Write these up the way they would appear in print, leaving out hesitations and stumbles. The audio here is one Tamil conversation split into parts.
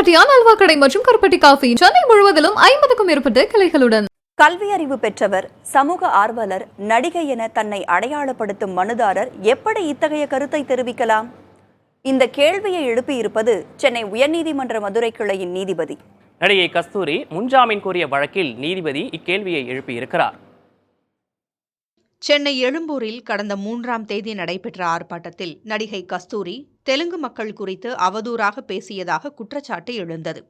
ஆலடிப்பட்டியான் அல்வா கடை மற்றும் கருப்பட்டி காஃபி சென்னை முழுவதிலும் 50க்கும் மேற்பட்ட கிளைகளுடன். கல்வி அறிவு பெற்றவர், சமூக ஆர்வலர், நடிகை என தன்னை அடையாளப்படுத்தும் மனுதாரர் எப்படி இத்தகைய கருத்தை தெரிவிக்கலாம்? இந்த கேள்வியை எழுப்பியிருப்பது சென்னை உயர்நீதிமன்ற மதுரை கிளையின் நீதிபதி. நடிகை கஸ்தூரி முன்ஜாமீன் கோரிய வழக்கில் நீதிபதி இக்கேள்வியை எழுப்பியிருக்கிறார். சென்னை எழும்பூரில் கடந்த 3ஆம் தேதி நடைபெற்ற ஆர்ப்பாட்டத்தில் நடிகை கஸ்தூரி தெலுங்கு மக்கள் குறித்து அவதூறாக பேசியதாக குற்றச்சாட்டு எழுந்தது.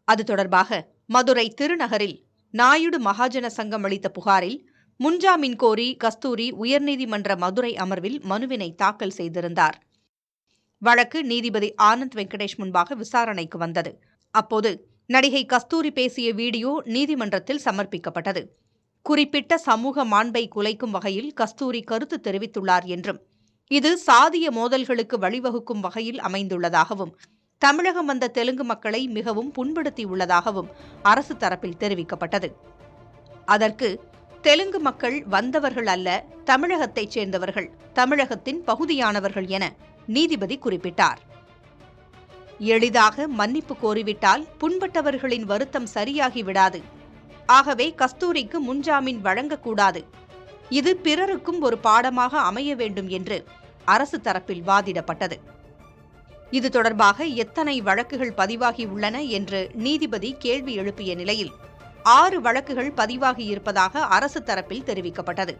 அது தொடர்பாக மதுரை திருநகரில் நாயுடு மகாஜன சங்கம் அளித்த புகாரில் முன்ஜாமீன் கோரி கஸ்தூரி உயர்நீதிமன்ற மதுரை அமர்வில் மனுவினை தாக்கல் செய்திருந்தார். வழக்கு நீதிபதி ஆனந்த் வெங்கடேஷ் முன்பாக விசாரணைக்கு வந்தது. அப்போது நடிகை கஸ்தூரி பேசிய வீடியோ நீதிமன்றத்தில் சமர்ப்பிக்கப்பட்டது. குறிப்பிட்ட சமூக மாண்பை குலைக்கும் வகையில் கஸ்தூரி கருத்து தெரிவித்துள்ளார் என்றும், இது சாதிய மோதல்களுக்கு வழிவகுக்கும் வகையில் அமைந்துள்ளதாகவும், தமிழகம் வந்த தெலுங்கு மக்களை மிகவும் புண்படுத்தியுள்ளதாகவும் அரசு தரப்பில் தெரிவிக்கப்பட்டது. அதற்கு தெலுங்கு மக்கள் வந்தவர்கள் அல்ல, தமிழகத்தைச் சேர்ந்தவர்கள், தமிழகத்தின் பகுதியானவர்கள் என நீதிபதி குறிப்பிட்டார். எளிதாக மன்னிப்பு கோரிவிட்டால் புண்பட்டவர்களின் வருத்தம் சரியாகிவிடாது. ஆகவே கஸ்தூரிக்கு முன்ஜாமீன் வழங்கக்கூடாது. இது பிறருக்கும் ஒரு பாடமாக அமைய வேண்டும் என்று அரசு தரப்பில் வாதிடப்பட்டது. இது தொடர்பாக எத்தனை வழக்குகள் பதிவாகியுள்ளன என்று நீதிபதி கேள்வி எழுப்பிய நிலையில் 6 வழக்குகள் பதிவாகியிருப்பதாக அரசு தரப்பில் தெரிவிக்கப்பட்டது.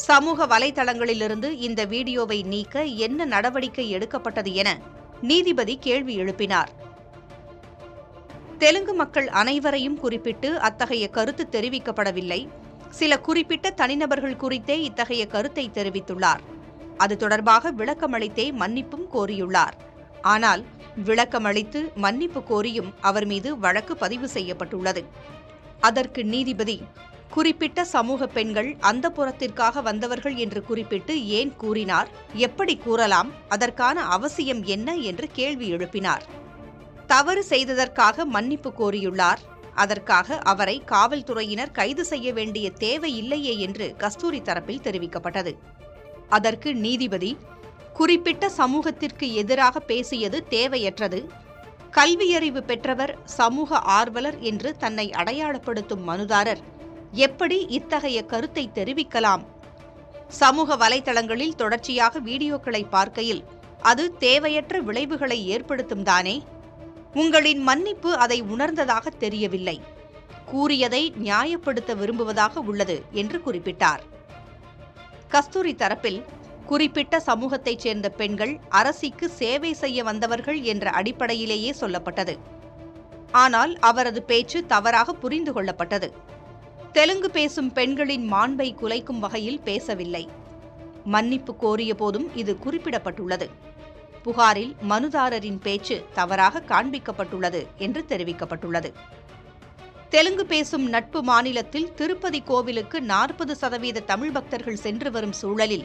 சமூக வலைதளங்களிலிருந்து இந்த வீடியோவை நீக்க என்ன நடவடிக்கை எடுக்கப்பட்டது என நீதிபதி கேள்வி எழுப்பினார். தெலுங்கு மக்கள் அனைவரையும் குறிப்பிட்டு அத்தகைய கருத்து தெரிவிக்கப்படவில்லை. சில குறிப்பிட்ட தனிநபர்கள் குறித்தே இத்தகைய கருத்தை தெரிவித்துள்ளார். அது தொடர்பாக விளக்கமளித்தே மன்னிப்பும் கோரியுள்ளார். ஆனால் விளக்கமளித்து மன்னிப்பு கோரியும் அவர் மீது வழக்கு பதிவு செய்யப்பட்டுள்ளது. அதற்கு நீதிபதி, குறிப்பிட்ட சமூக பெண்கள் அந்தப்புறத்திற்காக வந்தவர்கள் என்று குறிப்பிட்டு ஏன் கூறினார்? எப்படி கூறலாம்? அதற்கான அவசியம் என்ன என்று கேள்வி எழுப்பினார். தவறு செய்ததற்காக மன்னிப்பு கோரியுள்ளார். அதற்காக அவரை காவல்துறையினர் கைது செய்ய வேண்டிய தேவை இல்லையே என்று கஸ்தூரி தரப்பில் தெரிவிக்கப்பட்டது. அதற்கு நீதிபதி, குறிப்பிட்ட சமூகத்திற்கு எதிராக பேசியது தேவையற்றது. கல்வியறிவு பெற்றவர், சமூக ஆர்வலர் என்று தன்னை அடையாளப்படுத்தும் மனுதாரர் எப்படி இத்தகைய கருத்தை தெரிவிக்கலாம்? சமூக வலைதளங்களில் தொடர்ச்சியாக வீடியோக்களை பார்க்கையில் அது தேவையற்ற விளைவுகளை ஏற்படுத்தும் தானே? உங்களின் மன்னிப்பு அதை உணர்ந்ததாக தெரியவில்லை. கூறியதை நியாயப்படுத்த விரும்புவதாக உள்ளது என்று குறிப்பிட்டார். கஸ்தூரி தரப்பில் குறிப்பிட்ட சமூகத்தைச் சேர்ந்த பெண்கள் அரசிக்கு சேவை செய்ய வந்தவர்கள் என்ற அடிப்படையிலேயே சொல்லப்பட்டது. ஆனால் அவரது பேச்சு தவறாக புரிந்து கொள்ளப்பட்டது. தெலுங்கு பேசும் பெண்களின் மாண்பை குலைக்கும் வகையில் பேசவில்லை. மன்னிப்பு கோரிய போதும் இது குறிப்பிடப்பட்டுள்ளது. புகாரில் மனுதாரரின் பேச்சு தவறாக காண்பிக்கப்பட்டுள்ளது என்று தெரிவிக்கப்பட்டுள்ளது. தெலுங்கு பேசும் நட்பு மாநிலத்தில் திருப்பதி கோவிலுக்கு 40% தமிழ் பக்தர்கள் சென்று வரும் சூழலில்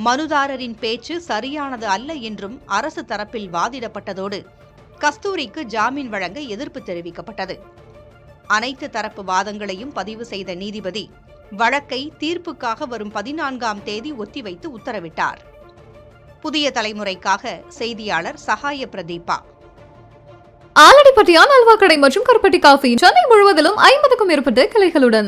மனுதாரரின் பேச்சு சரியானது அல்ல என்றும் அரசு தரப்பில் வாதிடப்பட்டதோடு கஸ்தூரிக்கு ஜாமீன் வழங்க எதிர்ப்பு தெரிவிக்கப்பட்டது. அனைத்து தரப்பு வாதங்களையும் பதிவு செய்த நீதிபதி வழக்கை தீர்ப்புக்காக வரும் 14ஆம் தேதி ஒத்திவைத்து உத்தரவிட்டார். புதிய தலைமுறைக்காக செய்தியாளர் சகாய பிரதீபா. ஆலடிப்பட்டியான் அல்வா கடை மற்றும் கருப்பட்டி காஃபி சென்னை முழுவதிலும் 50க்கும் மேற்பட்ட கிளைகளுடன்.